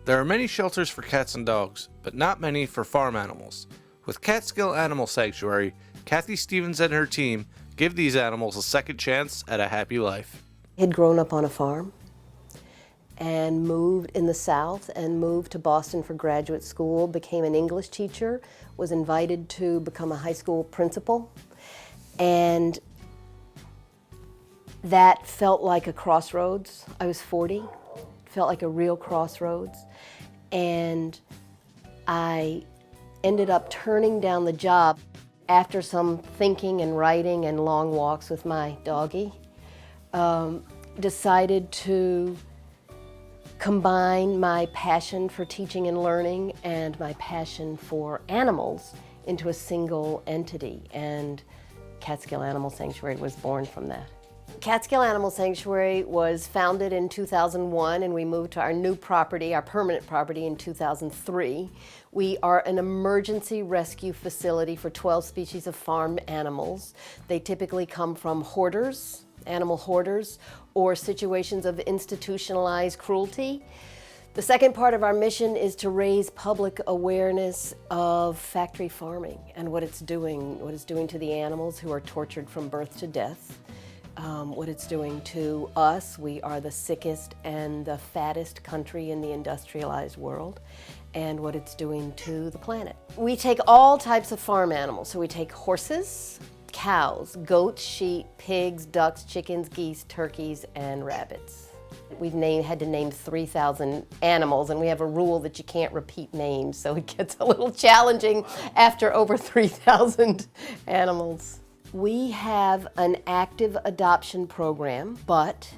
There are many shelters for cats and dogs, but not many for farm animals. With Catskill Animal Sanctuary, Kathy Stevens and her team give these animals a second chance at a happy life. He'd grown up on a farm and moved in the South and moved to Boston for graduate school, became an English teacher, was invited to become a high school principal, and that felt like a crossroads. I was 40, felt like a real crossroads, and I ended up turning down the job after some thinking and writing and long walks with my doggie. Decided to combine my passion for teaching and learning and my passion for animals into a single entity, and Catskill Animal Sanctuary was born from that. Catskill Animal Sanctuary was founded in 2001, and we moved to our new property, our permanent property, in 2003. We are an emergency rescue facility for 12 species of farm animals. They typically come from hoarders, animal hoarders, or situations of institutionalized cruelty. The second part of our mission is to raise public awareness of factory farming and what it's doing to the animals who are tortured from birth to death, what it's doing to us. We are the sickest and the fattest country in the industrialized world, and what it's doing to the planet. We take all types of farm animals, so we take horses, cows, goats, sheep, pigs, ducks, chickens, geese, turkeys, and rabbits. We've had to name 3,000 animals, and we have a rule that you can't repeat names, so it gets a little challenging after over 3,000 animals. We have an active adoption program, but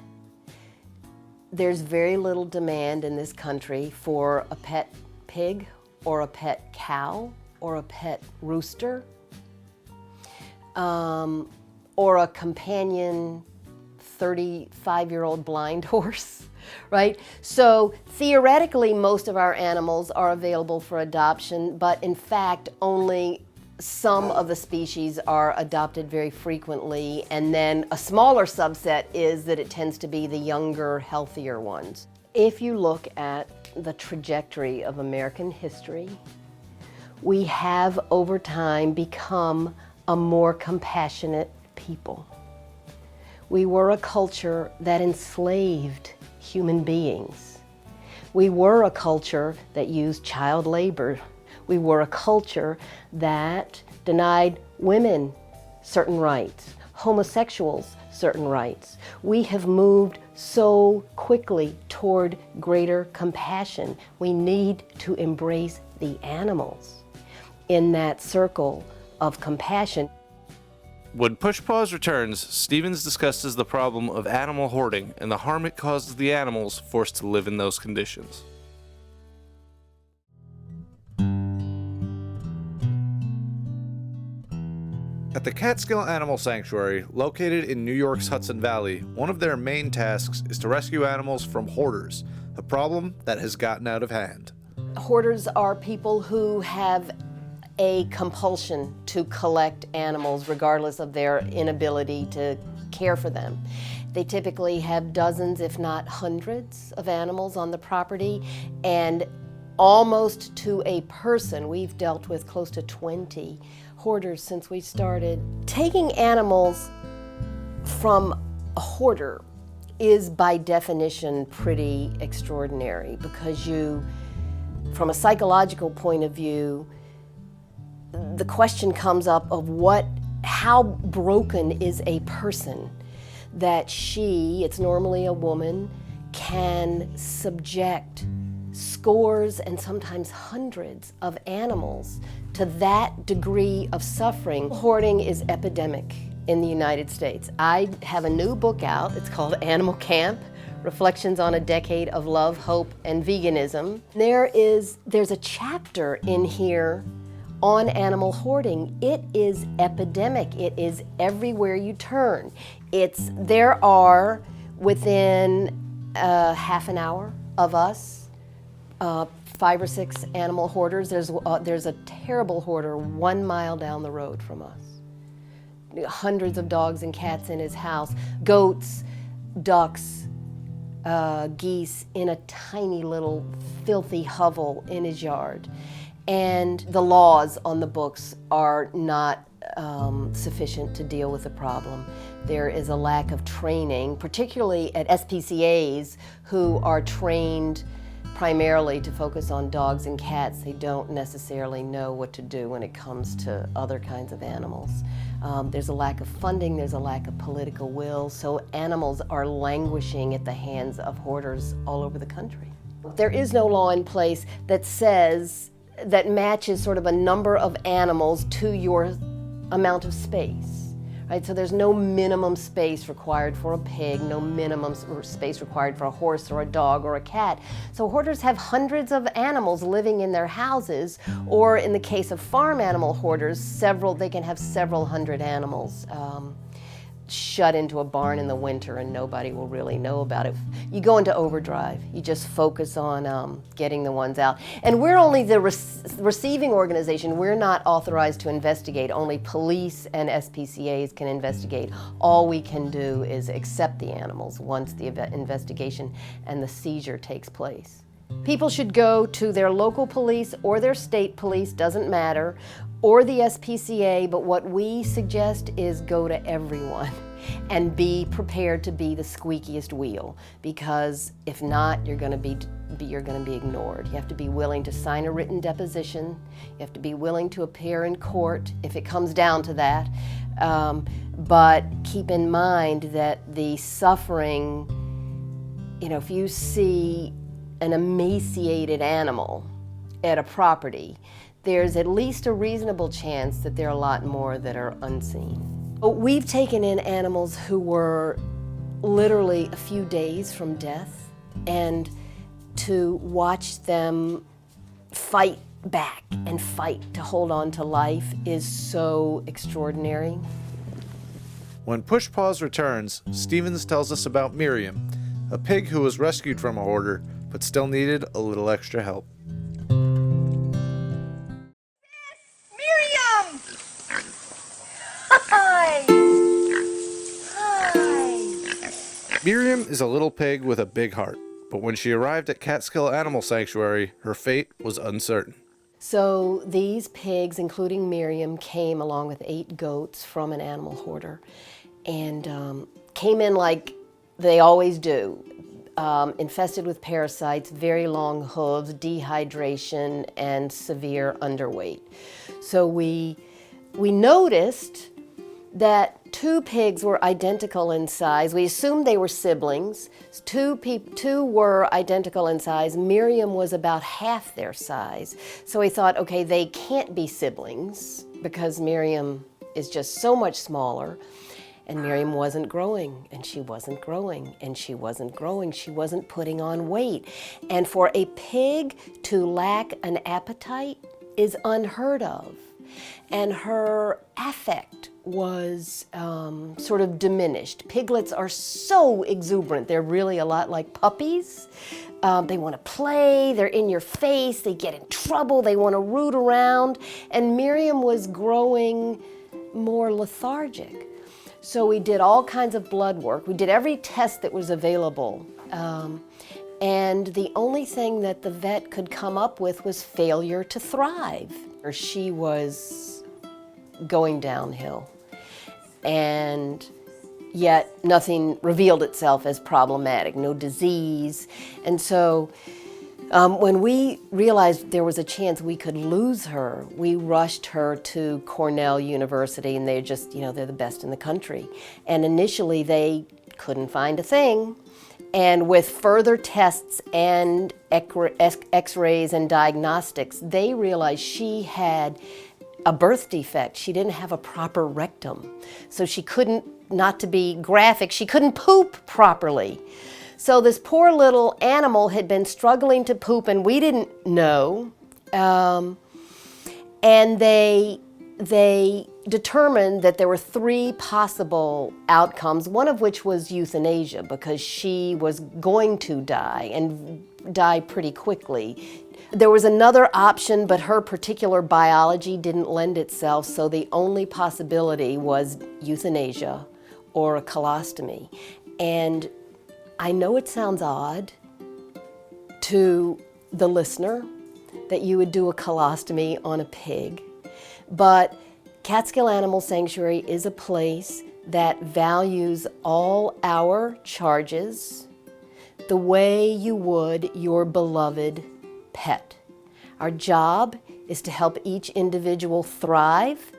there's very little demand in this country for a pet pig or a pet cow or a pet rooster. Or a companion 35-year-old blind horse, right? So theoretically, most of our animals are available for adoption, but in fact, only some of the species are adopted very frequently, and then a smaller subset is that it tends to be the younger, healthier ones. If you look at the trajectory of American history, we have over time become a more compassionate people. We were a culture that enslaved human beings. We were a culture that used child labor. We were a culture that denied women certain rights, homosexuals certain rights. We have moved so quickly toward greater compassion. We need to embrace the animals in that circle of compassion. When Push Pause returns, Stevens discusses the problem of animal hoarding and the harm it causes the animals forced to live in those conditions. At the Catskill Animal Sanctuary, located in New York's Hudson Valley, one of their main tasks is to rescue animals from hoarders, a problem that has gotten out of hand. Hoarders are people who have a compulsion to collect animals regardless of their inability to care for them. They typically have dozens, if not hundreds, of animals on the property, and almost to a person, we've dealt with close to 20 hoarders since we started. Taking animals from a hoarder is by definition pretty extraordinary, because from a psychological point of view, the question comes up of how broken is a person that it's normally a woman, can subject scores and sometimes hundreds of animals to that degree of suffering. Hoarding is epidemic in the United States. I have a new book out. It's called Animal Camp: Reflections on a Decade of Love, Hope, and Veganism. There's a chapter in here on animal hoarding. It is epidemic. It is everywhere you turn. There are, within half an hour of us, 5 or 6 animal hoarders. There's a terrible hoarder 1 mile down the road from us. Hundreds of dogs and cats in his house, goats, ducks, geese in a tiny little filthy hovel in his yard. And the laws on the books are not sufficient to deal with the problem. There is a lack of training, particularly at SPCAs, who are trained primarily to focus on dogs and cats. They don't necessarily know what to do when it comes to other kinds of animals. There's a lack of funding, there's a lack of political will, so animals are languishing at the hands of hoarders all over the country. There is no law in place that matches sort of a number of animals to your amount of space, right? So there's no minimum space required for a pig, no minimum space required for a horse or a dog or a cat. So hoarders have hundreds of animals living in their houses, or in the case of farm animal hoarders, they can have several hundred animals shut into a barn in the winter and nobody will really know about it. You go into overdrive. You just focus on getting the ones out. And we're only the receiving organization. We're not authorized to investigate. Only police and SPCAs can investigate. All we can do is accept the animals once the investigation and the seizure takes place. People should go to their local police or their state police, doesn't matter, or the SPCA, but what we suggest is go to everyone and be prepared to be the squeakiest wheel, because if not, you're going to be ignored. You have to be willing to sign a written deposition. You have to be willing to appear in court if it comes down to that. But keep in mind that the suffering, if you see an emaciated animal at a property, there's at least a reasonable chance that there are a lot more that are unseen. We've taken in animals who were literally a few days from death, and to watch them fight back and fight to hold on to life is so extraordinary. When Push Paws returns, Stevens tells us about Miriam, a pig who was rescued from a hoarder but still needed a little extra help. Miriam! Hi! Hi! Miriam is a little pig with a big heart, but when she arrived at Catskill Animal Sanctuary, her fate was uncertain. So these pigs, including Miriam, came along with 8 goats from an animal hoarder, and came in like they always do. Infested with parasites, very long hooves, dehydration, and severe underweight. So we noticed that 2 pigs were identical in size. We assumed they were siblings. 2 were identical in size. Miriam was about half their size. So we thought, okay, they can't be siblings because Miriam is just so much smaller. And Miriam wasn't growing, and she wasn't growing, and she wasn't growing. She wasn't putting on weight. And for a pig to lack an appetite is unheard of. And her affect was sort of diminished. Piglets are so exuberant. They're really a lot like puppies. They want to play, they're in your face, they get in trouble, they want to root around. And Miriam was growing more lethargic. So we did all kinds of blood work. We did every test that was available. And the only thing that the vet could come up with was failure to thrive. She was going downhill. And yet nothing revealed itself as problematic, no disease. And so when we realized there was a chance we could lose her, we rushed her to Cornell University, and they're just, they're the best in the country. And initially they couldn't find a thing. And with further tests and x-rays and diagnostics, they realized she had a birth defect. She didn't have a proper rectum. So she couldn't, not to be graphic, she couldn't poop properly. So this poor little animal had been struggling to poop, and we didn't know. And they determined that there were 3 possible outcomes, one of which was euthanasia, because she was going to die and die pretty quickly. There was another option, but her particular biology didn't lend itself, so the only possibility was euthanasia or a colostomy. And I know it sounds odd to the listener that you would do a colostomy on a pig, but Catskill Animal Sanctuary is a place that values all our charges the way you would your beloved pet. Our job is to help each individual thrive.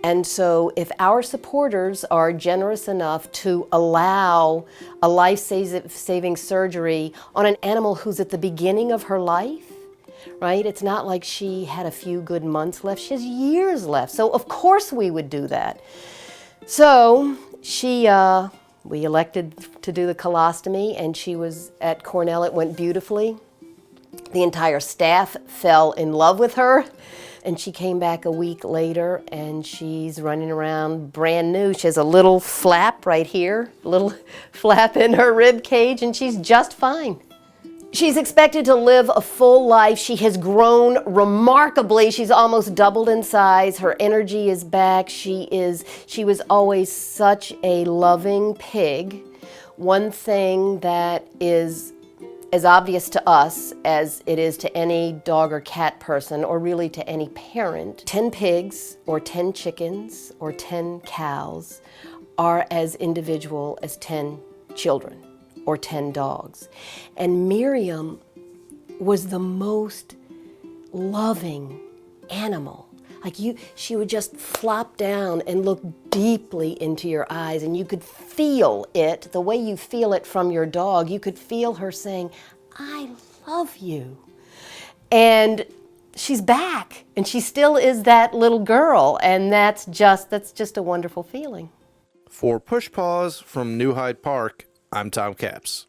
And so if our supporters are generous enough to allow a life-saving surgery on an animal who's at the beginning of her life, right? It's not like she had a few good months left. She has years left. So of course we would do that. So we elected to do the colostomy, and she was at Cornell. It went beautifully. The entire staff fell in love with her, and she came back a week later, and she's running around brand new. She has a little flap right here, a little flap in her rib cage, and she's just fine. She's expected to live a full life. She has grown remarkably. She's almost doubled in size. Her energy is back. She was always such a loving pig. One thing that is as obvious to us as it is to any dog or cat person, or really to any parent, 10 pigs or 10 chickens or 10 cows are as individual as 10 children or 10 dogs. And Miriam was the most loving animal. Like she would just flop down and look deeply into your eyes, and you could feel it, the way you feel it from your dog. You could feel her saying, "I love you." And she's back, and she still is that little girl, and that's just a wonderful feeling. For Push Paws from New Hyde Park, I'm Tom Capps.